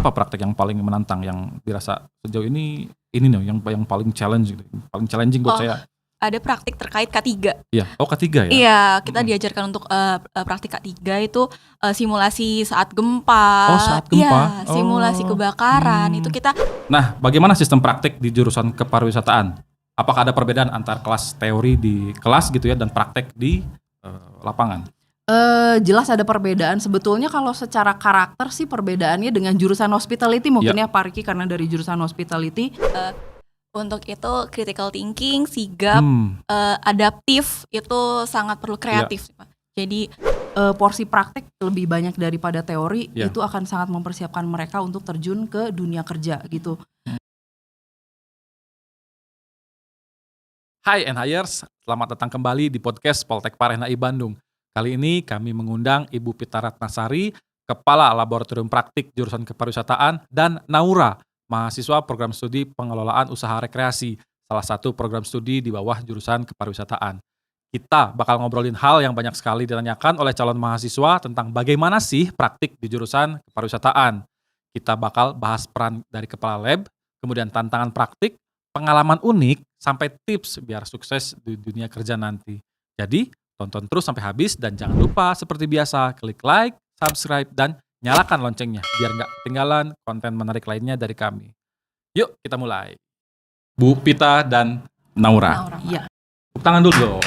apa praktek yang paling menantang yang dirasa sejauh ini nih yang paling challenge gitu, paling challenging buat saya? Ada praktik terkait K3. Iya, K3 ya? Iya, kita diajarkan untuk praktik K3 itu simulasi saat gempa. Oh, saat gempa? Iya, simulasi kebakaran itu kita. Nah, bagaimana sistem praktik di jurusan kepariwisataan? Apakah ada perbedaan antar kelas teori di kelas gitu ya dan praktek di lapangan? Jelas ada perbedaan. Sebetulnya kalau secara karakter sih perbedaannya dengan jurusan hospitality mungkin ya Pak Riki, karena dari jurusan hospitality. Untuk itu critical thinking, sigap, adaptif itu sangat perlu kreatif. Jadi porsi praktik lebih banyak daripada teori, itu akan sangat mempersiapkan mereka untuk terjun ke dunia kerja gitu. Hai NHIers, selamat datang kembali di podcast Poltek Parahyanai Bandung. Kali ini kami mengundang Ibu Pita Ratnasari, Kepala Laboratorium Praktik Jurusan Kepariwisataan, dan Naura, mahasiswa program studi pengelolaan usaha rekreasi, salah satu program studi di bawah jurusan kepariwisataan. Kita bakal ngobrolin hal yang banyak sekali ditanyakan oleh calon mahasiswa tentang bagaimana sih praktik di jurusan kepariwisataan. Kita bakal bahas peran dari kepala lab, kemudian tantangan praktik, pengalaman unik, sampai tips biar sukses di dunia kerja nanti. Jadi, tonton terus sampai habis dan jangan lupa seperti biasa klik like, subscribe, dan nyalakan loncengnya biar nggak ketinggalan konten menarik lainnya dari kami. Yuk kita mulai. Bu Pita dan Naura. Iya. Tepuk tangan dulu dong.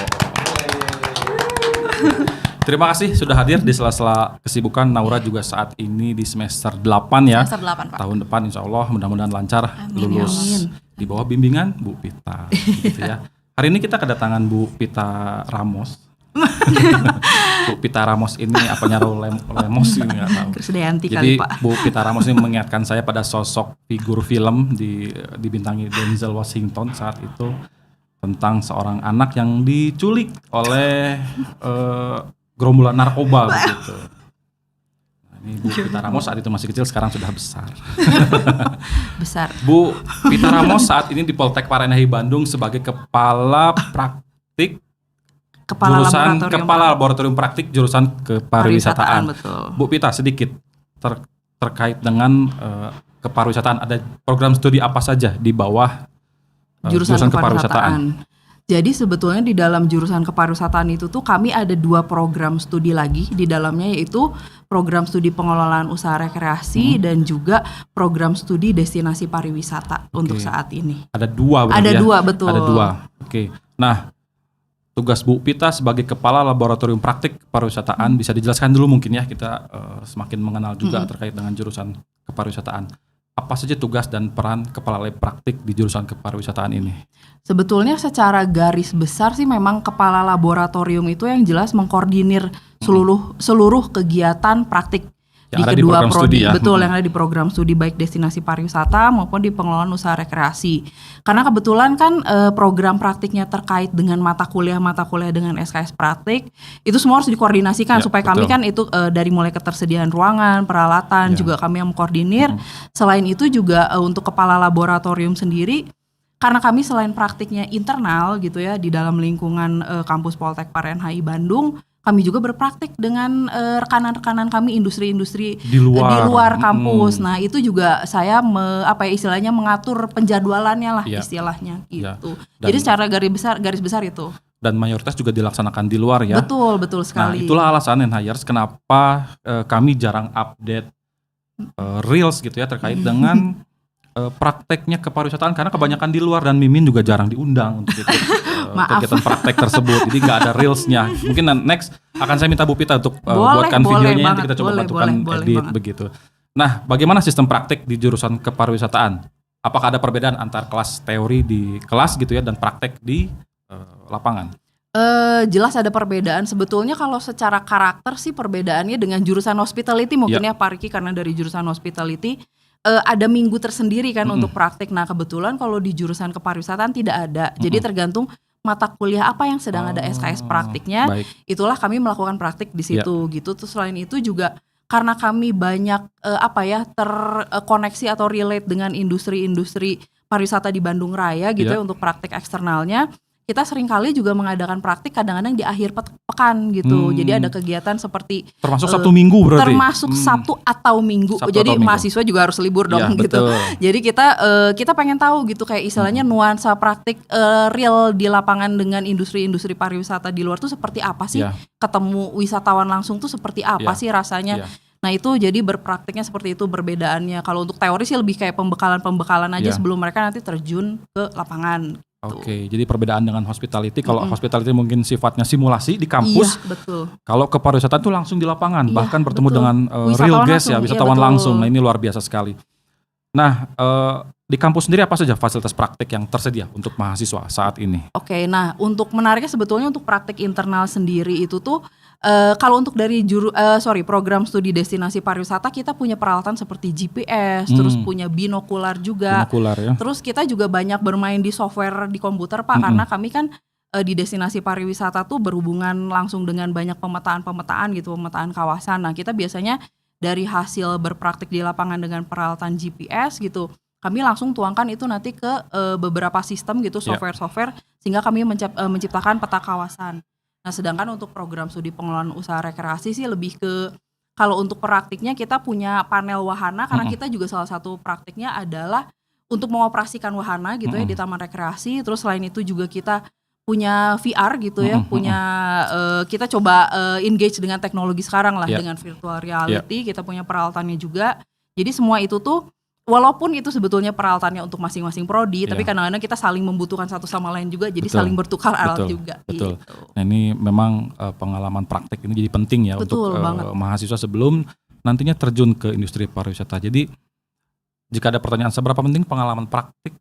Terima kasih sudah hadir di sela-sela kesibukan. Naura juga saat ini di semester 8 ya. Semester 8, Pak. Tahun depan insya Allah mudah-mudahan lancar. Amin. Lulus di bawah bimbingan Bu Pita. Gitu ya. Hari ini kita kedatangan Bu Pita Ramos. Bu Pita Ramos ini apanya Lemos ini nggak tahu. Krisdayanti Jadi kali Pak. Bu Pita Ramos ini mengingatkan saya pada sosok figur film dibintangi Denzel Washington saat itu tentang seorang anak yang diculik oleh gerombolan narkoba begitu. Nah, ini Bu Pita Ramos saat itu masih kecil, sekarang sudah besar. Besar. Bu Pita Ramos saat ini di Poltek Parahyanai Bandung sebagai kepala praktik Kepala Laboratorium Praktik Jurusan Kepariwisataan. Betul. Bu Pita, sedikit terkait dengan kepariwisataan, ada program studi apa saja di bawah jurusan kepariwisataan? Jadi sebetulnya di dalam jurusan kepariwisataan itu tuh kami ada 2 program studi lagi di dalamnya, yaitu program studi pengelolaan usaha rekreasi dan juga program studi destinasi pariwisata untuk saat ini. Ada 2 berarti Ada ya? 2, betul. Ada 2. Oke. Nah, tugas Bu Pita sebagai Kepala Laboratorium Praktik Kepariwisataan bisa dijelaskan dulu mungkin ya, kita semakin mengenal juga terkait dengan jurusan kepariwisataan. Apa saja tugas dan peran Kepala Lab Praktik di jurusan kepariwisataan ini? Sebetulnya secara garis besar sih memang Kepala Laboratorium itu yang jelas mengkoordinir seluruh kegiatan praktik yang di ada kedua di prodi, ya? Betul, yang ada di program studi baik destinasi pariwisata maupun di pengelolaan usaha rekreasi. Karena kebetulan kan program praktiknya terkait dengan mata kuliah dengan SKS praktik, itu semua harus dikoordinasikan supaya betul. kami kan itu dari mulai ketersediaan ruangan, peralatan juga kami yang mengkoordinir. Selain itu juga untuk kepala laboratorium sendiri, karena kami selain praktiknya internal gitu ya di dalam lingkungan kampus Poltek Parahyanai Bandung, kami juga berpraktik dengan rekan-rekan kami industri-industri di luar kampus. Nah, itu juga saya istilahnya mengatur penjadwalannya lah istilahnya gitu. Jadi secara garis besar itu. Dan mayoritas juga dilaksanakan di luar ya. Betul sekali. Nah, itulah alasan NHIers kenapa kami jarang update reels gitu ya terkait dengan prakteknya kepariwisataan, karena kebanyakan di luar dan Mimin juga jarang diundang untuk ikut kegiatan praktek tersebut. Jadi nggak ada reelsnya. Mungkin next akan saya minta Bu Pita untuk buatkan videonya, nanti kita coba bantukan edit begitu. Nah, bagaimana sistem praktek di jurusan kepariwisataan? Apakah ada perbedaan antar kelas teori di kelas gitu ya dan praktek di lapangan? Jelas ada perbedaan. Sebetulnya kalau secara karakter sih perbedaannya dengan jurusan hospitality mungkin ya Pak Riki, karena dari jurusan hospitality ada minggu tersendiri kan untuk praktik. Nah, kebetulan kalau di jurusan kepariwisataan tidak ada. Jadi tergantung mata kuliah apa yang sedang ada SKS praktiknya. Itulah kami melakukan praktik di situ gitu. Terus selain itu juga karena kami banyak terkoneksi atau relate dengan industri-industri pariwisata di Bandung Raya gitu ya untuk praktik eksternalnya. kita seringkali juga mengadakan praktik kadang-kadang di akhir pekan gitu. Jadi ada kegiatan seperti termasuk Sabtu Minggu berarti. Termasuk Sabtu atau Minggu. Sabtu Jadi atau Minggu. mahasiswa juga harus libur dong Ya, gitu. betul. Jadi kita pengen tahu gitu kayak istilahnya nuansa praktik real di lapangan dengan industri-industri pariwisata di luar tuh seperti apa sih? Ya. Ketemu wisatawan langsung tuh seperti apa sih rasanya? Ya. Nah itu jadi berpraktiknya seperti itu perbedaannya. Kalau untuk teori sih lebih kayak pembekalan aja Ya. sebelum mereka nanti terjun ke lapangan. Oke, jadi perbedaan dengan hospitality, kalau hospitality mungkin sifatnya simulasi di kampus, Iya betul. kalau ke pariwisata itu langsung di lapangan, Iya, bahkan bertemu betul. dengan Wisatawan real guest langsung, ya, iya, wisatawan betul. langsung. Nah ini luar biasa sekali. Nah di kampus sendiri apa saja fasilitas praktik yang tersedia untuk mahasiswa saat ini? Oke, nah untuk menariknya sebetulnya untuk praktik internal sendiri itu tuh kalau untuk dari program studi destinasi pariwisata kita punya peralatan seperti GPS, terus punya binokular juga. Binokular ya. Terus kita juga banyak bermain di software di komputer Pak, karena kami kan di destinasi pariwisata tuh berhubungan langsung dengan banyak pemetaan gitu, pemetaan kawasan. Nah kita biasanya dari hasil berpraktik di lapangan dengan peralatan GPS gitu, kami langsung tuangkan itu nanti ke beberapa sistem gitu, software-software, sehingga kami menciptakan peta kawasan. Nah sedangkan untuk program studi pengelolaan usaha rekreasi sih lebih ke, kalau untuk praktiknya kita punya panel wahana, karena kita juga salah satu praktiknya adalah untuk mengoperasikan wahana gitu ya di taman rekreasi. Terus selain itu juga kita punya VR gitu ya, kita coba engage dengan teknologi sekarang lah, dengan virtual reality, kita punya peralatannya juga. Jadi semua itu tuh walaupun itu sebetulnya peralatannya untuk masing-masing prodi, tapi kadang-kadang kita saling membutuhkan satu sama lain juga, jadi saling bertukar alat juga. Betul. Gitu. Nah ini memang pengalaman praktik ini jadi penting ya untuk mahasiswa sebelum nantinya terjun ke industri pariwisata. Jadi jika ada pertanyaan seberapa penting pengalaman praktik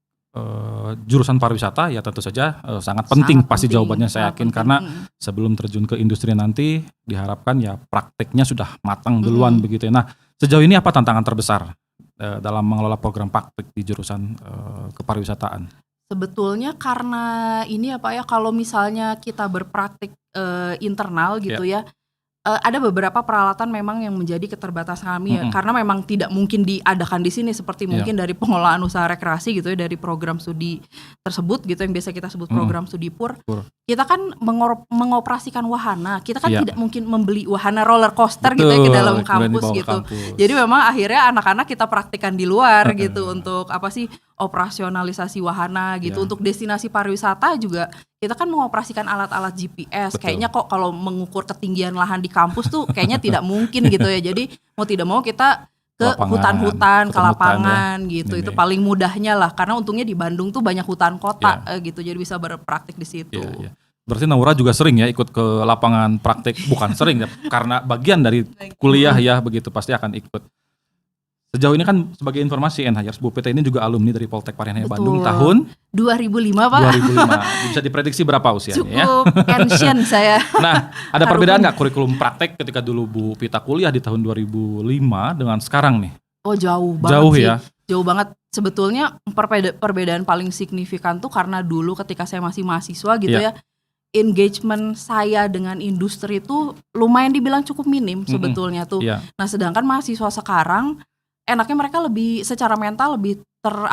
jurusan pariwisata, ya tentu saja sangat penting pasti jawabannya saya yakin, karena sebelum terjun ke industri nanti diharapkan ya praktiknya sudah matang duluan begitu ya. Nah sejauh ini apa tantangan terbesar dalam mengelola program praktik di jurusan kepariwisataan? Sebetulnya karena ini ya Pak ya, kalau misalnya kita berpraktik internal gitu ya, ada beberapa peralatan memang yang menjadi keterbatasan kami ya, karena memang tidak mungkin diadakan di sini seperti mungkin dari pengelolaan usaha rekreasi gitu ya, dari program studi tersebut gitu yang biasa kita sebut program studi PUR. Kita kan mengoperasikan wahana, kita kan tidak mungkin membeli wahana roller coaster gitu ya ke dalam kampus gitu. Jadi memang akhirnya anak-anak kita praktikan di luar gitu untuk apa sih, operasionalisasi wahana gitu. Untuk destinasi pariwisata juga kita kan mengoperasikan alat-alat GPS. Kayaknya kok kalau mengukur ketinggian lahan di kampus tuh kayaknya tidak mungkin gitu ya. Jadi mau tidak mau kita ke hutan-hutan, ke lapangan gitu. Itu paling mudahnya lah, karena untungnya di Bandung tuh banyak hutan kota gitu. Jadi bisa berpraktik di situ. Berarti Naura juga sering ya ikut ke lapangan praktik, bukan sering ya, karena bagian dari kuliah ya begitu, pasti akan ikut. Sejauh ini kan sebagai informasi NHRS Bu PT ini juga alumni dari Poltek Parahyanaya Bandung tahun 2005 Pak. 2005. Bisa diprediksi berapa usianya ya? Cukup ancient saya. Nah, ada perbedaan nggak kurikulum praktek ketika dulu Bu Pita kuliah di tahun 2005 dengan sekarang nih? Oh jauh banget sih. Ya? Jauh banget. Sebetulnya perbedaan paling signifikan tuh karena dulu ketika saya masih mahasiswa gitu ya, engagement saya dengan industri itu lumayan dibilang cukup minim sebetulnya tuh. Nah sedangkan mahasiswa sekarang enaknya mereka lebih secara mental lebih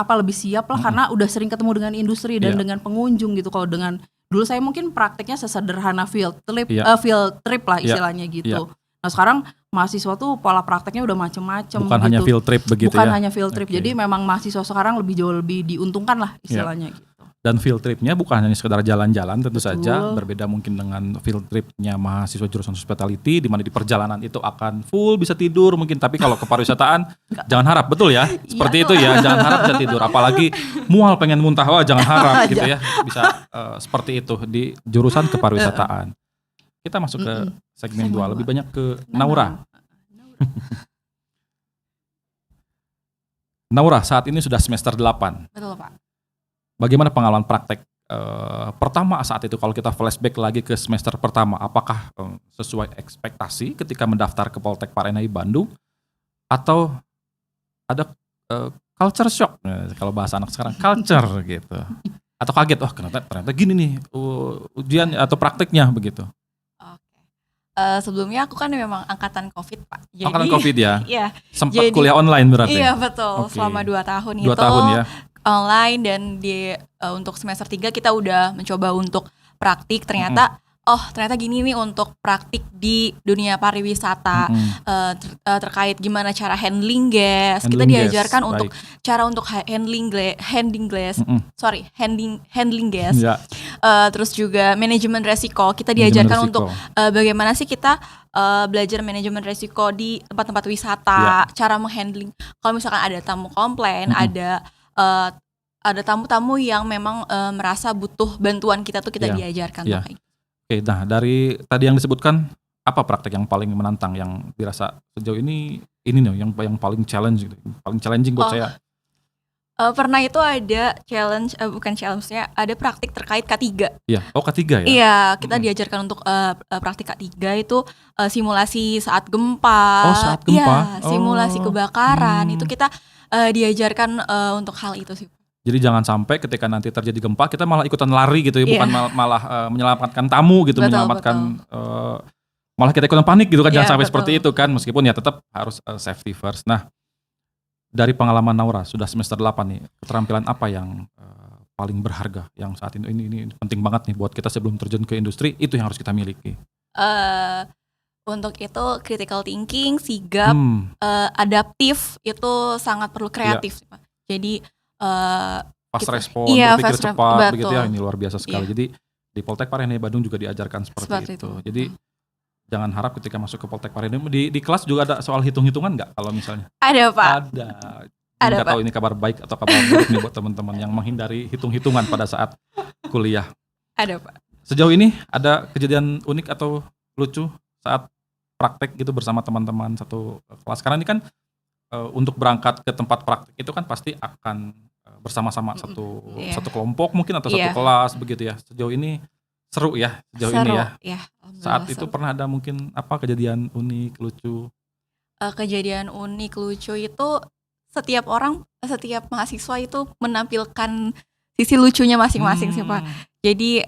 lebih siap lah, karena udah sering ketemu dengan industri dan dengan pengunjung gitu. Kalau dengan dulu saya mungkin praktiknya sesederhana field trip lah istilahnya gitu. Nah sekarang mahasiswa tuh pola prakteknya udah macem-macem. Bukan gitu. hanya field trip begitu. Bukan hanya field trip. Jadi memang mahasiswa sekarang jauh lebih diuntungkan lah istilahnya gitu. Dan field tripnya bukan hanya sekedar jalan-jalan, tentu saja berbeda mungkin dengan field tripnya mahasiswa jurusan hospitality, di mana di perjalanan itu akan full bisa tidur mungkin, tapi kalau ke pariwisataan jangan harap, betul ya, seperti itu ya, jangan harap bisa tidur, apalagi mual pengen muntah, wah jangan harap gitu ya, bisa seperti itu di jurusan kepariwisataan. Kita masuk ke segmen 2, lebih banyak ke Naura. Naura saat ini sudah semester 8. Betul Pak. Bagaimana pengalaman praktek pertama saat itu, kalau kita flashback lagi ke semester pertama, apakah sesuai ekspektasi ketika mendaftar ke Poltek Parahyanaya Bandung, atau ada culture shock, kalau bahasa anak sekarang culture gitu, atau kaget, ternyata gini nih ujian atau prakteknya begitu? Sebelumnya aku kan memang angkatan COVID Pak. Angkatan COVID ya? Iya. Sempat kuliah online berarti? Iya betul, selama 2 tahun 2 tahun ya? online dan untuk semester 3 kita udah mencoba untuk praktik. Ternyata ternyata gini nih untuk praktik di dunia pariwisata, terkait gimana cara handling gas. Kita diajarkan untuk cara untuk handling gas. Terus juga manajemen resiko. Kita diajarkan untuk bagaimana sih kita belajar manajemen resiko di tempat-tempat wisata, cara menghandling kalau misalkan ada tamu komplain, ada tamu-tamu yang memang merasa butuh bantuan kita tuh kita diajarkan tuh kayak gitu. Oke, nah dari tadi yang disebutkan, apa praktek yang paling menantang yang dirasa sejauh ini nih yang paling challenge gitu, paling challenging buat saya? Pernah itu ada challenge, bukan challenge-nya, ada praktik terkait K3. Iya, K3 ya? Iya, kita diajarkan untuk praktik K3 itu simulasi saat gempa. Oh, saat gempa? Iya, simulasi kebakaran, itu kita diajarkan untuk hal itu sih. Jadi jangan sampai ketika nanti terjadi gempa kita malah ikutan lari gitu ya, bukan malah menyelamatkan tamu gitu, menyelamatkan malah kita ikutan panik gitu kan, jangan sampai seperti itu kan, meskipun ya tetap harus safety first. Nah, dari pengalaman Naura sudah semester 8 nih, keterampilan apa yang paling berharga yang saat ini penting banget nih buat kita sebelum terjun ke industri, itu yang harus kita miliki? Untuk itu critical thinking, sigap, adaptif, itu sangat perlu kreatif sih, Pak. Jadi fast respon, berpikir cepat, begitu ya, ini luar biasa sekali. Jadi di Poltek Parahyangan Bandung juga diajarkan seperti itu. Jadi jangan harap ketika masuk ke Poltek Parahyangan di kelas juga ada soal hitung-hitungan nggak kalau misalnya? Ada, Pak. Ada. Nggak tahu ini kabar baik atau kabar buruk nih buat teman-teman yang menghindari hitung-hitungan pada saat kuliah. Ada, Pak. Sejauh ini ada kejadian unik atau lucu saat praktek gitu bersama teman-teman satu kelas? Karena ini kan untuk berangkat ke tempat praktek itu kan pasti akan bersama-sama satu kelompok mungkin atau satu kelas begitu ya. Sejauh ini seru ya ini ya. Saat itu pernah ada mungkin apa kejadian unik, lucu? Kejadian unik, lucu itu setiap mahasiswa itu menampilkan sisi lucunya masing-masing sih, Pak. Jadi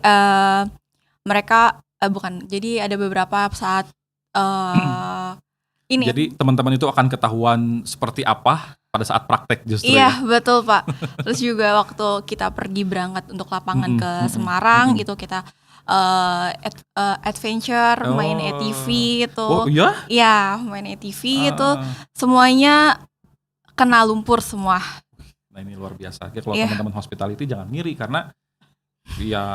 jadi ada beberapa saat ini. Jadi teman-teman itu akan ketahuan seperti apa pada saat praktek justru. Iya, betul, Pak. Terus juga waktu kita pergi berangkat untuk lapangan ke Semarang gitu, kita adventure, main ATV itu. Oh iya? Iya, main ATV itu semuanya kena lumpur semua. Nah, ini luar biasa. Kalau teman-teman hospitality jangan ngiri karena ya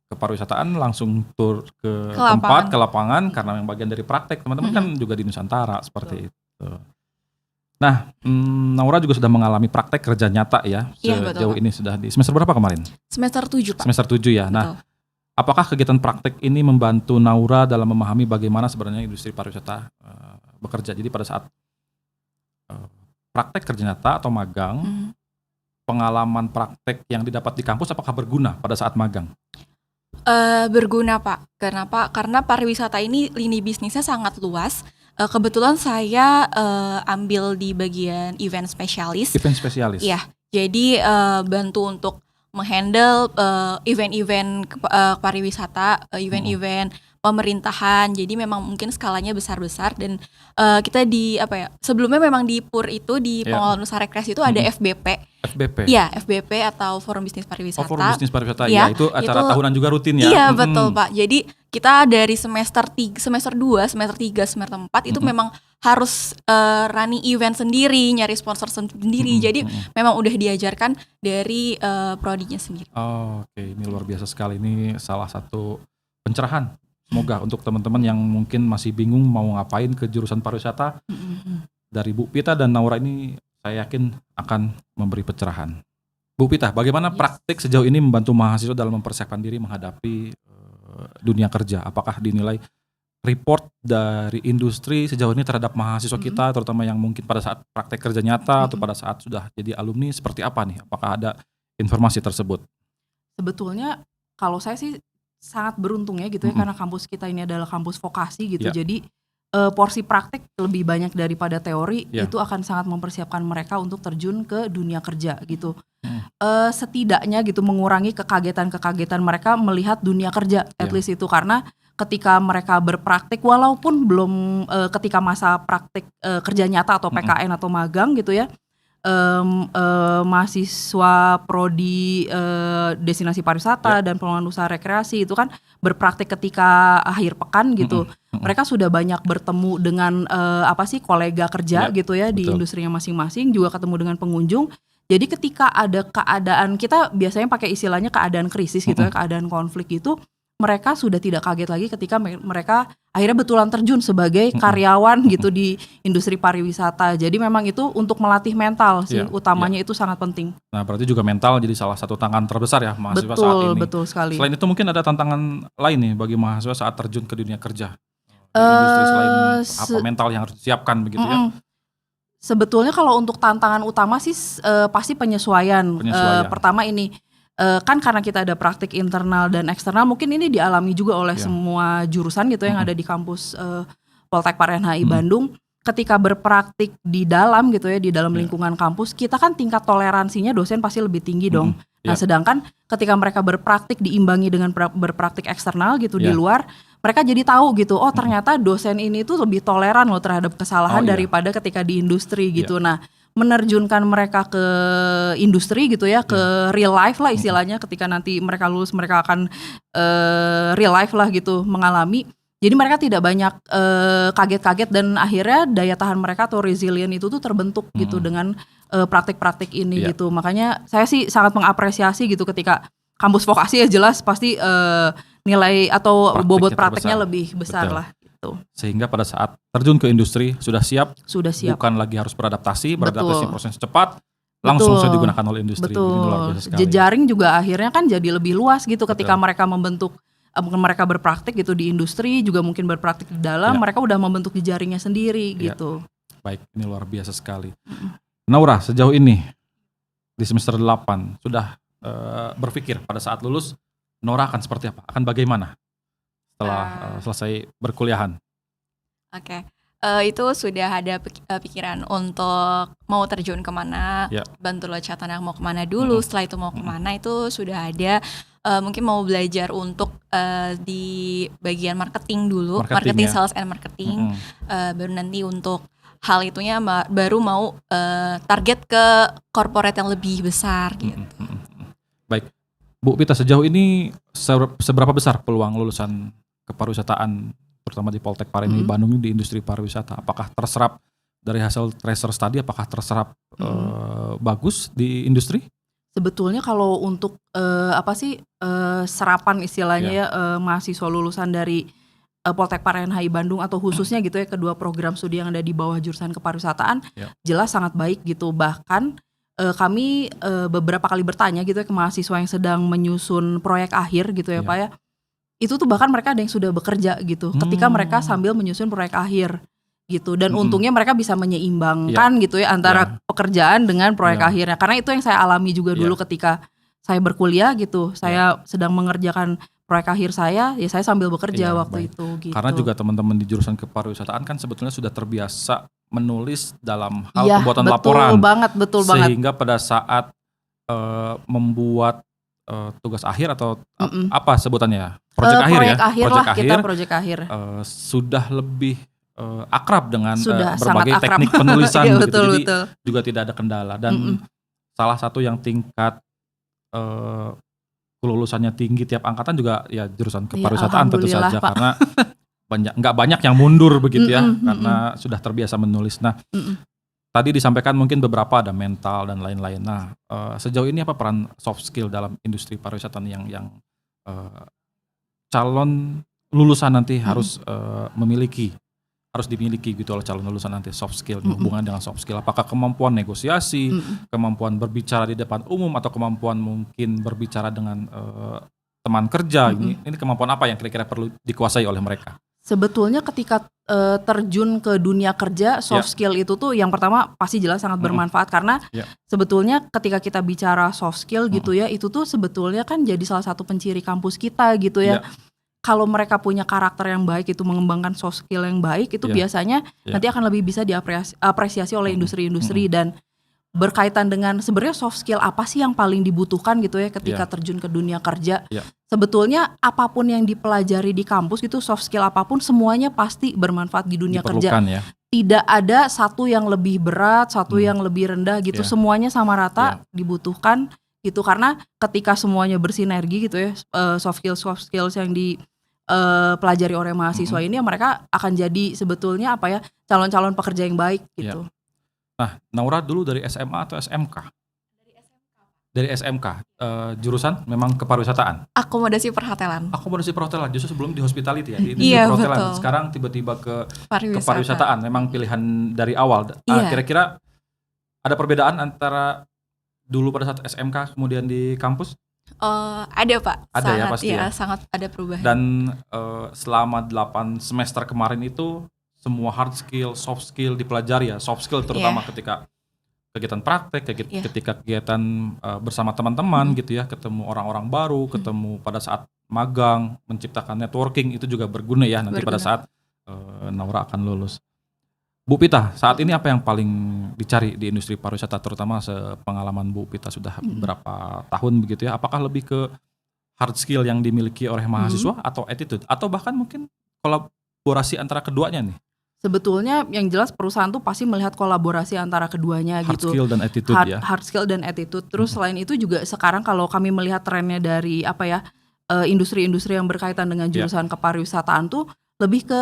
kepariwisataan langsung tur ke tempat, ke lapangan karena yang bagian dari praktek. Teman-teman kan juga di Nusantara seperti itu. Nah, Naura juga sudah mengalami praktek kerja nyata ya. Sejauh ini sudah di semester berapa kemarin? Semester 7, Pak. Semester 7 ya. Nah, apakah kegiatan praktek ini membantu Naura dalam memahami bagaimana sebenarnya industri pariwisata bekerja? Jadi pada saat praktek kerja nyata atau magang, pengalaman praktek yang didapat di kampus apakah berguna pada saat magang? Berguna, Pak. Kenapa? Karena pariwisata ini lini bisnisnya sangat luas. Kebetulan saya ambil di bagian event spesialis. Event spesialis? Iya, jadi bantu untuk menghandle event-event pariwisata, event-event pemerintahan. Jadi memang mungkin skalanya besar-besar dan kita sebelumnya memang di PUR itu di Pengelolaan Usaha Rekreasi itu ada FBP. FBP? Iya, FBP atau Forum Bisnis Pariwisata. Oh, Forum Bisnis Pariwisata, ya itu acara tahunan juga rutin ya? Iya, betul, Pak. Jadi kita dari semester 2, semester 3, semester 4 itu memang harus running event sendiri, nyari sponsor sendiri. Jadi memang udah diajarkan dari prodinya sendiri. Oke, ini luar biasa sekali. Ini salah satu pencerahan. Semoga untuk teman-teman yang mungkin masih bingung mau ngapain ke jurusan pariwisata, dari Bu Pita dan Naura ini saya yakin akan memberi pencerahan. Bu Pita, bagaimana praktik sejauh ini membantu mahasiswa dalam mempersiapkan diri menghadapi dunia kerja? Apakah dinilai report dari industri sejauh ini terhadap mahasiswa kita, terutama yang mungkin pada saat praktek kerja nyata atau pada saat sudah jadi alumni, seperti apa nih? Apakah ada informasi tersebut? Sebetulnya kalau saya sih sangat beruntung ya gitu ya, karena kampus kita ini adalah kampus vokasi gitu. Jadi porsi praktek lebih banyak daripada teori, itu akan sangat mempersiapkan mereka untuk terjun ke dunia kerja gitu. Setidaknya gitu mengurangi kekagetan mereka melihat dunia kerja, at least itu, karena ketika mereka berpraktik walaupun belum ketika masa praktik kerja nyata atau PKN atau magang gitu ya, mahasiswa prodi destinasi pariwisata dan pengelolaan usaha rekreasi itu kan berpraktik ketika akhir pekan gitu. Mereka sudah banyak bertemu dengan kolega kerja gitu ya di industrinya masing-masing, juga ketemu dengan pengunjung. Jadi ketika ada keadaan, kita biasanya pakai istilahnya keadaan krisis gitu ya, keadaan konflik gitu, mereka sudah tidak kaget lagi ketika mereka akhirnya betulan terjun sebagai karyawan gitu di industri pariwisata. Jadi memang itu untuk melatih mental sih, utamanya itu sangat penting. Nah berarti juga mental jadi salah satu tantangan terbesar ya mahasiswa saat ini. Betul sekali. Selain itu mungkin ada tantangan lain nih bagi mahasiswa saat terjun ke dunia kerja. Di industri selain apa mental yang harus disiapkan begitu ya? Sebetulnya kalau untuk tantangan utama sih pasti penyesuaian. Pertama ini kan karena kita ada praktik internal dan eksternal, mungkin ini dialami juga oleh semua jurusan gitu yang ada di kampus Poltek Parahyanha Bandung. Ketika berpraktik di dalam gitu ya, di dalam lingkungan kampus, kita kan tingkat toleransinya dosen pasti lebih tinggi dong. Nah sedangkan ketika mereka berpraktik diimbangi dengan berpraktik eksternal gitu di luar, mereka jadi tahu gitu, oh ternyata dosen ini tuh lebih toleran loh terhadap kesalahan daripada ketika di industri gitu. Nah menerjunkan mereka ke industri gitu ya, ke real life lah istilahnya, ketika nanti mereka lulus mereka akan real life lah gitu mengalami. Jadi mereka tidak banyak kaget-kaget dan akhirnya daya tahan mereka atau resilient itu tuh terbentuk gitu dengan praktik-praktik ini gitu. Makanya saya sih sangat mengapresiasi gitu ketika kampus vokasi ya jelas pasti nilai atau bobot praktiknya lebih besar lah. Sehingga pada saat terjun ke industri sudah siap, bukan lagi harus beradaptasi proses cepat, langsung sudah digunakan oleh industri. Jejaring juga akhirnya kan jadi lebih luas gitu ketika mereka mereka berpraktik gitu di industri, juga mungkin berpraktik di dalam, mereka udah membentuk jejaringnya sendiri gitu. Baik, ini luar biasa sekali. Naura, sejauh ini di semester 8 sudah berpikir pada saat lulus Naura akan seperti apa? Akan bagaimana setelah selesai berkuliahan? Oke. Itu sudah ada pikiran untuk mau terjun kemana, bantu loncatan yang mau kemana dulu, setelah itu mau kemana itu sudah ada. Mungkin mau belajar untuk di bagian marketing dulu, marketing sales and marketing, baru nanti untuk hal itunya baru mau target ke corporate yang lebih besar gitu. Baik, Bu Pita, sejauh ini seberapa besar peluang lulusan kepariwisataan terutama di Poltek Parahyanha Bandung di industri pariwisata? Apakah terserap dari hasil tracer study, apakah terserap bagus di industri? Sebetulnya kalau untuk serapan istilahnya ya mahasiswa lulusan dari Poltek Parahyanha Bandung atau khususnya gitu ya kedua program studi yang ada di bawah jurusan kepariwisataan jelas sangat baik gitu. Bahkan kami beberapa kali bertanya gitu ya ke mahasiswa yang sedang menyusun proyek akhir gitu ya Pak ya. Itu tuh bahkan mereka ada yang sudah bekerja gitu ketika mereka sambil menyusun proyek akhir gitu, dan untungnya mereka bisa menyeimbangkan gitu ya antara pekerjaan dengan proyek akhirnya, karena itu yang saya alami juga dulu ketika saya berkuliah gitu, saya sedang mengerjakan proyek akhir saya sambil bekerja waktu itu gitu. Karena juga teman-teman di jurusan kepariwisataan kan sebetulnya sudah terbiasa menulis dalam hal pembuatan laporan, betul banget. Sehingga pada saat membuat tugas akhir atau apa sebutannya? Proyek akhir. Sudah lebih akrab dengan berbagai teknik penulisan gitu. Jadi juga tidak ada kendala, dan salah satu yang tingkat kelulusannya tinggi tiap angkatan juga ya jurusan kepariwisataan tentu saja, Pak. Karena nggak banyak yang mundur begitu ya, karena sudah terbiasa menulis. Nah, tadi disampaikan mungkin beberapa ada mental dan lain-lain. Nah, sejauh ini apa peran soft skill dalam industri pariwisata yang calon lulusan nanti harus dimiliki gitu oleh calon lulusan nanti, soft skill, hubungan dengan soft skill? Apakah kemampuan negosiasi, kemampuan berbicara di depan umum, atau kemampuan mungkin berbicara dengan teman kerja? Ini kemampuan apa yang kira-kira perlu dikuasai oleh mereka? Sebetulnya ketika terjun ke dunia kerja, soft skill itu tuh yang pertama pasti jelas sangat bermanfaat, karena sebetulnya ketika kita bicara soft skill gitu ya, itu tuh sebetulnya kan jadi salah satu penciri kampus kita gitu ya. Kalau mereka punya karakter yang baik, itu mengembangkan soft skill yang baik, itu biasanya nanti akan lebih bisa diapresiasi oleh industri-industri. Dan berkaitan dengan sebenarnya soft skill apa sih yang paling dibutuhkan gitu ya ketika terjun ke dunia kerja. Sebetulnya apapun yang dipelajari di kampus gitu, soft skill apapun semuanya pasti bermanfaat di dunia kerja. tidak ada satu yang lebih berat, satu yang lebih rendah gitu. Semuanya sama rata dibutuhkan gitu, karena ketika semuanya bersinergi gitu ya, soft skills yang dipelajari oleh mahasiswa ini, mereka akan jadi sebetulnya apa ya, calon-calon pekerja yang baik gitu. Nah, Naura dulu dari SMA atau SMK? Dari SMK, jurusan memang kepariwisataan. Akomodasi perhotelan. Akomodasi perhotelan, justru sebelum di hospitality ya, di Iya, perhotelan. betul. Sekarang tiba-tiba ke Pariwisata. kepariwisataan, memang pilihan dari awal. Kira-kira ada perbedaan antara dulu pada saat SMK kemudian di kampus? Ada Pak. Ada sangat, ya pasti ya. Sangat ada perubahan. Dan selama 8 semester kemarin itu semua hard skill, soft skill dipelajari ya. Soft skill terutama ketika kegiatan praktek, ketika kegiatan bersama teman-teman gitu ya, ketemu orang-orang baru, ketemu pada saat magang, menciptakan networking, itu juga berguna ya nanti pada saat Naura akan lulus. Bu Pita, saat ini apa yang paling dicari di industri pariwisata, terutama sepengalaman Bu Pita sudah berapa tahun begitu ya, apakah lebih ke hard skill yang dimiliki oleh mahasiswa atau attitude, atau bahkan mungkin kolaborasi antara keduanya nih? Sebetulnya yang jelas perusahaan tuh pasti melihat kolaborasi antara keduanya gitu. Hard skill dan attitude ya. Hard skill dan attitude. Terus selain itu juga sekarang kalau kami melihat trennya dari industri-industri yang berkaitan dengan jurusan kepariwisataan tuh lebih ke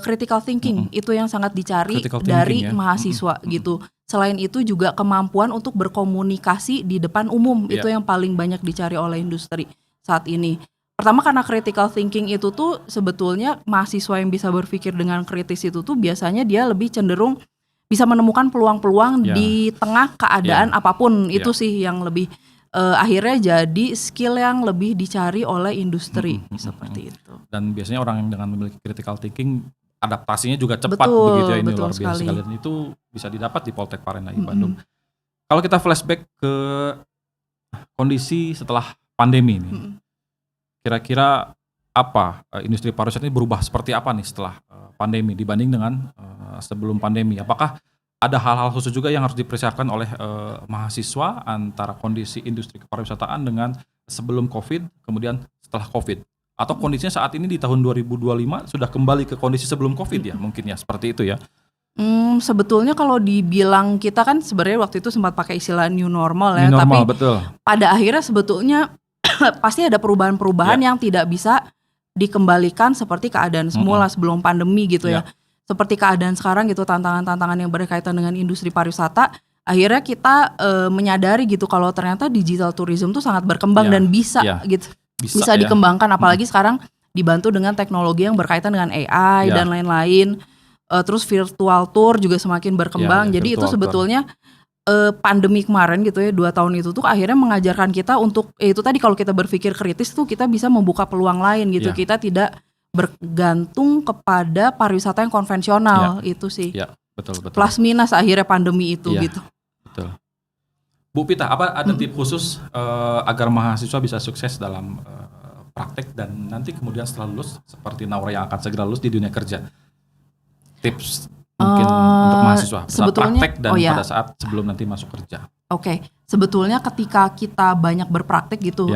critical thinking. Itu yang sangat dicari dari mahasiswa gitu. Selain itu juga kemampuan untuk berkomunikasi di depan umum. Itu yang paling banyak dicari oleh industri saat ini. Pertama karena critical thinking itu tuh sebetulnya mahasiswa yang bisa berpikir dengan kritis itu tuh biasanya dia lebih cenderung bisa menemukan peluang-peluang di tengah keadaan apapun. Itu sih yang lebih akhirnya jadi skill yang lebih dicari oleh industri seperti itu. Dan biasanya orang yang dengan memiliki critical thinking adaptasinya juga cepat begitu ya, ini luar biasa sekali. Dan itu bisa didapat di Poltek Parahyanai Bandung. Kalau kita flashback ke kondisi setelah pandemi ini. Kira-kira apa industri pariwisata ini berubah seperti apa nih setelah pandemi dibanding dengan sebelum pandemi? Apakah ada hal-hal khusus juga yang harus dipersiapkan oleh mahasiswa antara kondisi industri kepariwisataan dengan sebelum COVID, kemudian setelah COVID? Atau kondisinya saat ini di tahun 2025 sudah kembali ke kondisi sebelum COVID ya? Mungkin ya seperti itu ya. Sebetulnya kalau dibilang kita kan sebenarnya waktu itu sempat pakai istilah new normal ya, tapi betul. Pada akhirnya sebetulnya pasti ada perubahan-perubahan yang tidak bisa dikembalikan seperti keadaan semula sebelum pandemi gitu ya. Seperti keadaan sekarang gitu, tantangan-tantangan yang berkaitan dengan industri pariwisata, akhirnya kita menyadari gitu kalau ternyata digital tourism tuh sangat berkembang dan bisa gitu. Bisa dikembangkan apalagi sekarang dibantu dengan teknologi yang berkaitan dengan AI dan lain-lain. Terus virtual tour juga semakin berkembang. Jadi itu sebetulnya pandemi kemarin gitu ya 2 tahun itu tuh akhirnya mengajarkan kita untuk itu tadi, kalau kita berpikir kritis tuh kita bisa membuka peluang lain gitu. Kita tidak bergantung kepada pariwisata yang konvensional itu sih. Betul. Plus minus akhirnya pandemi itu gitu. Betul. Bu Pita, apa ada tips khusus agar mahasiswa bisa sukses dalam praktek dan nanti kemudian setelah lulus seperti Naura yang akan segera lulus di dunia kerja? Tips mungkin untuk mahasiswa saat praktek dan pada saat sebelum nanti masuk kerja. Sebetulnya ketika kita banyak berpraktek gitu,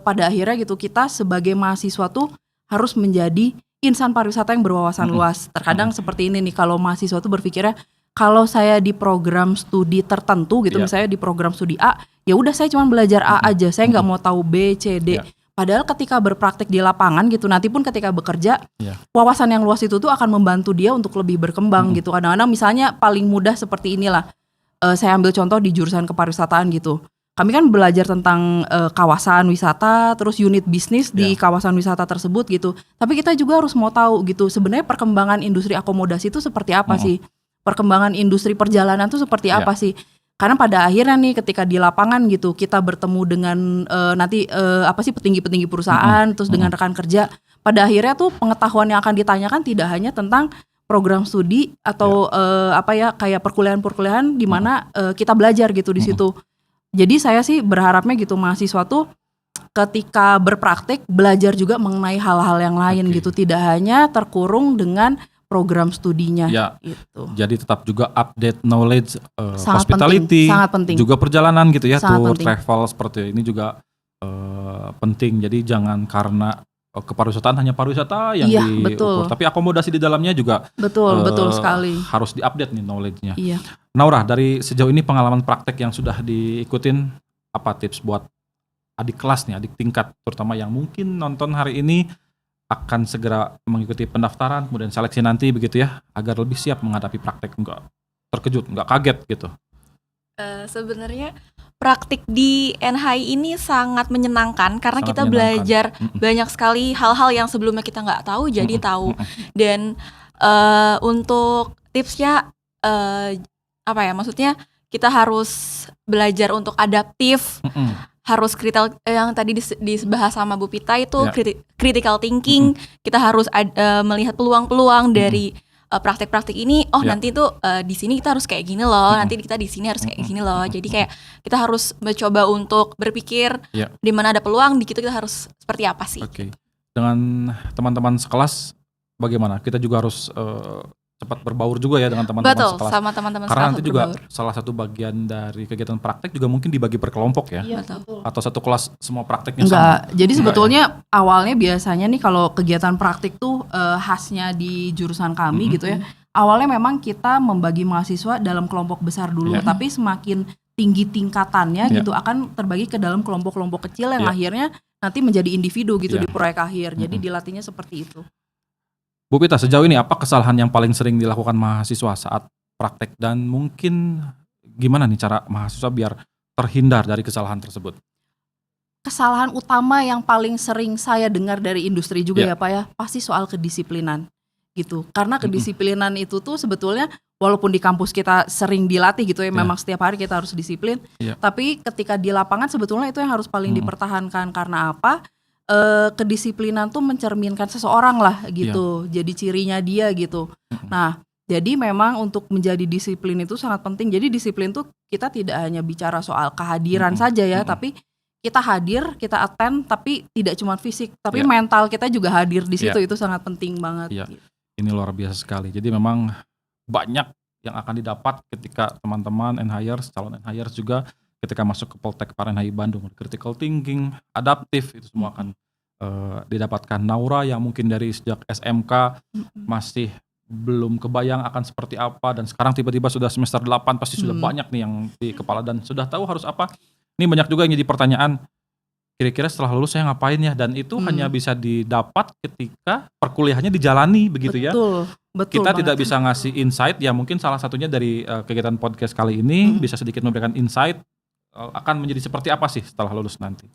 pada akhirnya gitu kita sebagai mahasiswa tuh harus menjadi insan pariwisata yang berwawasan luas. Terkadang seperti ini nih, kalau mahasiswa tuh berpikirnya kalau saya di program studi tertentu gitu, misalnya di program studi A, ya udah saya cuma belajar A aja, saya nggak mau tahu B, C, D. Padahal ketika berpraktek di lapangan gitu, nanti pun ketika bekerja, wawasan yang luas itu tuh akan membantu dia untuk lebih berkembang gitu. Kadang-kadang misalnya paling mudah seperti inilah, saya ambil contoh di jurusan kepariwisataan gitu. Kami kan belajar tentang kawasan wisata, terus unit bisnis di kawasan wisata tersebut gitu. Tapi kita juga harus mau tahu gitu, sebenarnya perkembangan industri akomodasi itu seperti apa sih? Perkembangan industri perjalanan itu seperti apa sih? Karena pada akhirnya nih ketika di lapangan gitu kita bertemu dengan nanti petinggi-petinggi perusahaan, terus dengan rekan kerja, pada akhirnya tuh pengetahuan yang akan ditanyakan tidak hanya tentang program studi atau kayak perkuliahan-perkuliahan di mana kita belajar gitu di situ. Jadi saya sih berharapnya gitu mahasiswa tuh ketika berpraktik belajar juga mengenai hal-hal yang lain gitu, tidak hanya terkurung dengan program studinya gitu. Jadi tetap juga update knowledge hospitality, sangat penting. Juga perjalanan gitu ya, sangat tour penting. Travel seperti ini juga penting. Jadi jangan karena kepariwisataan hanya pariwisata yang Iya, diukur, betul. tapi akomodasi di dalamnya juga Betul sekali. harus diupdate nih knowledge-nya. Iya. Naura, dari sejauh ini pengalaman praktek yang sudah diikutin, apa tips buat adik kelas nih, adik tingkat, terutama yang mungkin nonton hari ini akan segera mengikuti pendaftaran, kemudian seleksi nanti begitu ya, agar lebih siap menghadapi praktek, nggak terkejut, nggak kaget gitu. Sebenarnya praktik di NHI ini sangat menyenangkan karena Sangat kita menyenangkan. belajar banyak sekali hal-hal yang sebelumnya kita nggak tahu jadi tahu. Dan untuk tipsnya apa ya, maksudnya kita harus belajar untuk adaptif, harus critical, yang tadi dibahas sama Bu Pita itu Ya. critical thinking. Kita harus melihat peluang-peluang dari praktek-praktek ini. Ya. Nanti tuh di sini kita harus kayak gini loh, nanti kita di sini harus kayak gini loh. Jadi kayak kita harus mencoba untuk berpikir Ya. di mana ada peluang, di situ kita harus seperti apa sih. Oke. Dengan teman-teman sekelas bagaimana? Kita juga harus cepat berbaur juga ya dengan teman-teman Betul, sekelas. sama teman-teman Karena sekelas nanti juga berbaur. salah satu bagian dari kegiatan praktek juga mungkin dibagi per kelompok ya. Iya, Betul. betul. Atau satu kelas semua prakteknya Enggak, sama. jadi Enggak sebetulnya awalnya biasanya nih kalau kegiatan praktik tuh khasnya di jurusan kami gitu ya. Awalnya memang kita membagi mahasiswa dalam kelompok besar dulu, Ya. tapi semakin tinggi tingkatannya Ya. gitu akan terbagi ke dalam kelompok-kelompok kecil yang Ya. akhirnya nanti menjadi individu gitu Ya. di proyek akhir. Jadi dilatihnya seperti itu. Bu Pita, sejauh ini apa kesalahan yang paling sering dilakukan mahasiswa saat praktek dan mungkin gimana nih cara mahasiswa biar terhindar dari kesalahan tersebut? Kesalahan utama yang paling sering saya dengar dari industri juga Ya. ya Pak ya, pasti soal kedisiplinan gitu. Karena kedisiplinan itu tuh sebetulnya walaupun di kampus kita sering dilatih gitu ya, memang setiap hari kita harus disiplin. Ya. Tapi ketika di lapangan sebetulnya itu yang harus paling dipertahankan. Karena apa? Kedisiplinan tuh mencerminkan seseorang lah gitu. Jadi cirinya dia gitu. Nah, jadi memang untuk menjadi disiplin itu sangat penting. Jadi disiplin tuh kita tidak hanya bicara soal kehadiran saja ya, tapi kita hadir, kita attend, tapi tidak cuma fisik, tapi mental kita juga hadir di situ. Itu sangat penting banget. Iya. Ini luar biasa sekali. Jadi memang banyak yang akan didapat ketika teman-teman NHIers, calon NHIers juga ketika masuk ke Poltek NHI Bandung. Critical thinking, adaptif, itu semua akan didapatkan. Naura yang mungkin dari sejak SMK masih belum kebayang akan seperti apa, dan sekarang tiba-tiba sudah semester 8 pasti sudah banyak nih yang di kepala dan sudah tahu harus apa. Ini banyak juga yang jadi pertanyaan, kira-kira setelah lulus saya ngapain ya, dan itu hanya bisa didapat ketika perkuliahannya dijalani begitu ya. Betul Kita banget. tidak bisa ngasih insight, ya mungkin salah satunya dari kegiatan podcast kali ini bisa sedikit memberikan insight akan menjadi seperti apa sih setelah lulus nanti.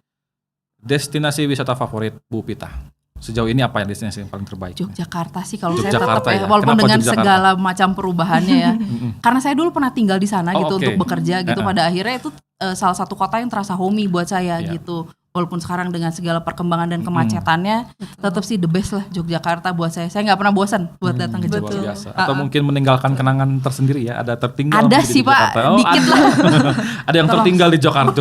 Destinasi wisata favorit Bu Pita sejauh ini apa yang destinasi yang paling terbaik? Yogyakarta sih kalau saya tetap Yogyakarta ya, ya. walaupun Kenapa dengan Yogyakarta? segala macam perubahannya ya. Karena saya dulu pernah tinggal di sana gitu oke. untuk bekerja gitu. Pada akhirnya itu salah satu kota yang terasa homey buat saya Iya. gitu. Walaupun sekarang dengan segala perkembangan dan kemacetannya, tetap sih the best lah Yogyakarta buat saya. Saya nggak pernah bosan buat datang ke Luar Jakarta. biasa. Atau mungkin meninggalkan kenangan tersendiri ya, ada tertinggal Ada mungkin sih di Pak, Jakarta. dikit ada. lah. Ada yang tertinggal di Yogyakarta.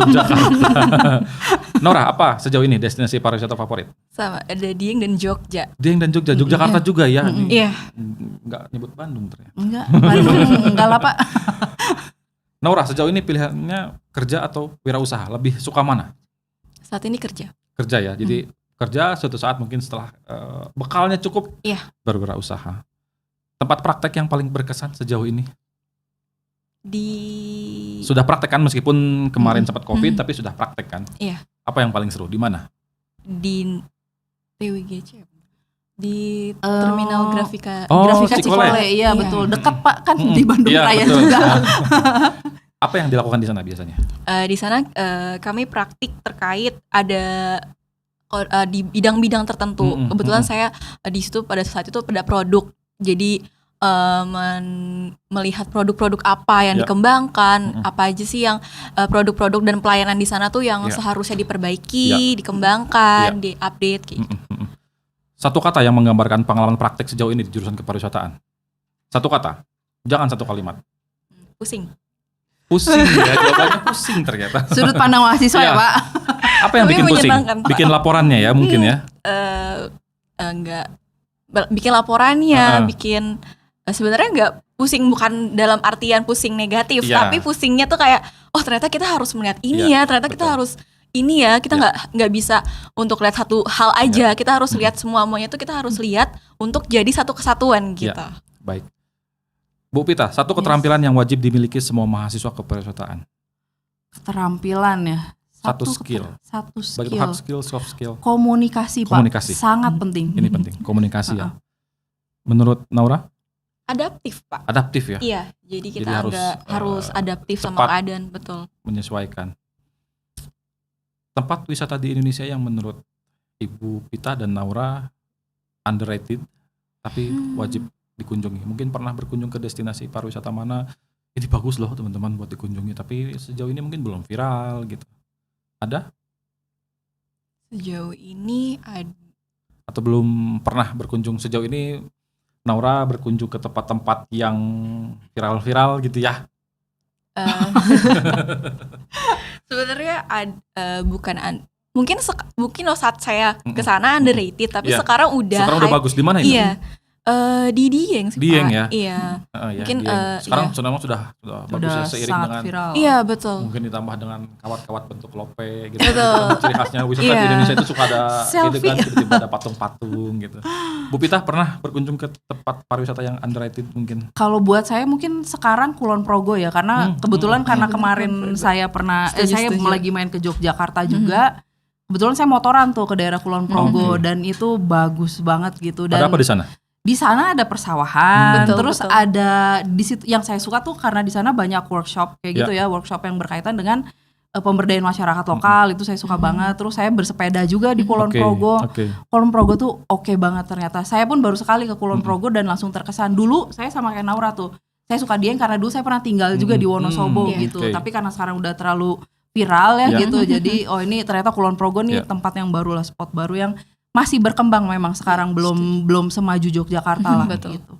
Nora, apa sejauh ini destinasi pariwisata favorit? Sama ada Dieng dan Jogja. Dieng dan Jogja, Yogyakarta juga ya. Ini Iya. nggak nyebut Bandung ternyata. Enggak lah Pak. Nora, sejauh ini pilihannya kerja atau wirausaha? Lebih suka mana? Saat ini kerja. Kerja ya. Jadi kerja suatu saat mungkin setelah bekalnya cukup, Iya. baru wirausaha. Tempat praktek yang paling berkesan sejauh ini? Sudah praktek kan, meskipun kemarin sempat COVID tapi sudah praktek kan? Iya. Apa yang paling seru? Di mana? Di TWGC, di Terminal Grafika. Oh, Grafika Cikole. Cikole, iya betul. Dekat Pak kan di Bandung Iya, Raya betul. juga. Apa yang dilakukan di sana biasanya? Di sana kami praktik terkait ada di bidang-bidang tertentu. Kebetulan saya di situ pada saat itu pada produk. Jadi melihat produk-produk apa yang dikembangkan, apa aja sih yang produk-produk dan pelayanan di sana tuh yang seharusnya diperbaiki, dikembangkan, diupdate kayak gitu. Satu kata yang menggambarkan pengalaman praktek sejauh ini di jurusan kepariwisataan. Satu kata, jangan satu kalimat. Pusing. Pusing ya, jawabannya pusing ternyata. Sudut pandang mahasiswa ya Iya. Pak. Apa yang Tapi bikin pusing? menyenangkan, Pak. Bikin laporannya ya mungkin ya. Enggak bikin laporannya, bikin sebenarnya enggak pusing, bukan dalam artian pusing negatif, Iya. tapi pusingnya tuh kayak oh ternyata kita harus melihat ini Iya, ya, ternyata kita betul. harus ini ya, kita nggak bisa untuk lihat satu hal aja, kita harus lihat semuanya tuh, kita harus lihat untuk jadi satu kesatuan gitu. Baik. Bu Pita, satu keterampilan yang wajib dimiliki semua mahasiswa kepariwisataan. Keterampilan ya. Satu skill. Baik itu hard skill, soft skill. Komunikasi, Pak. Sangat penting. Ini penting, komunikasi ya. Menurut Naura? Adaptif, Pak. Adaptif ya? Iya, jadi kita harus adaptif sama keadaan, betul. Menyesuaikan. Tempat wisata di Indonesia yang menurut Ibu Pita dan Naura underrated, tapi wajib dikunjungi. Mungkin pernah berkunjung ke destinasi pariwisata mana, ini bagus loh teman-teman buat dikunjungi, tapi sejauh ini mungkin belum viral gitu. Ada? Sejauh ini atau belum pernah berkunjung? Sejauh ini Naura berkunjung ke tempat-tempat yang viral-viral gitu ya? Sebenarnya mungkin saat saya ke sana underrated, tapi sekarang udah bagus. Di mana ini? Iya. Di Dieng sih, Dieng Pak. ya? Iya. Mungkin sekarang sudah bagus ya, seiring dengan viral. Iya, betul. Mungkin ditambah dengan kawat-kawat bentuk lope gitu. Betul. Ciri khasnya wisata di Indonesia itu suka ada gitu kan, tiba-tiba ada patung-patung gitu. Bu Pita pernah berkunjung ke tempat pariwisata yang underrated mungkin? Kalau buat saya mungkin sekarang Kulon Progo ya, karena kebetulan karena kemarin saya pernah saya lagi main ke Yogyakarta juga. Kebetulan saya motoran tuh ke daerah Kulon Progo dan itu bagus banget gitu. Dan ada apa di sana? Di sana ada persawahan, terus ada di situ yang saya suka tuh karena di sana banyak workshop kayak gitu ya, workshop yang berkaitan dengan pemberdayaan masyarakat lokal, itu saya suka banget. Terus saya bersepeda juga di Kulon Progo. Kulon Progo tuh oke banget ternyata. Saya pun baru sekali ke Kulon Progo dan langsung terkesan. Dulu saya sama kayak Naura tuh, saya suka Dieng karena dulu saya pernah tinggal juga di Wonosobo gitu. Tapi karena sekarang udah terlalu viral ya gitu, jadi ini ternyata Kulon Progo nih tempat yang baru lah, spot baru yang masih berkembang memang sekarang, belum semaju Yogyakarta lah gitu.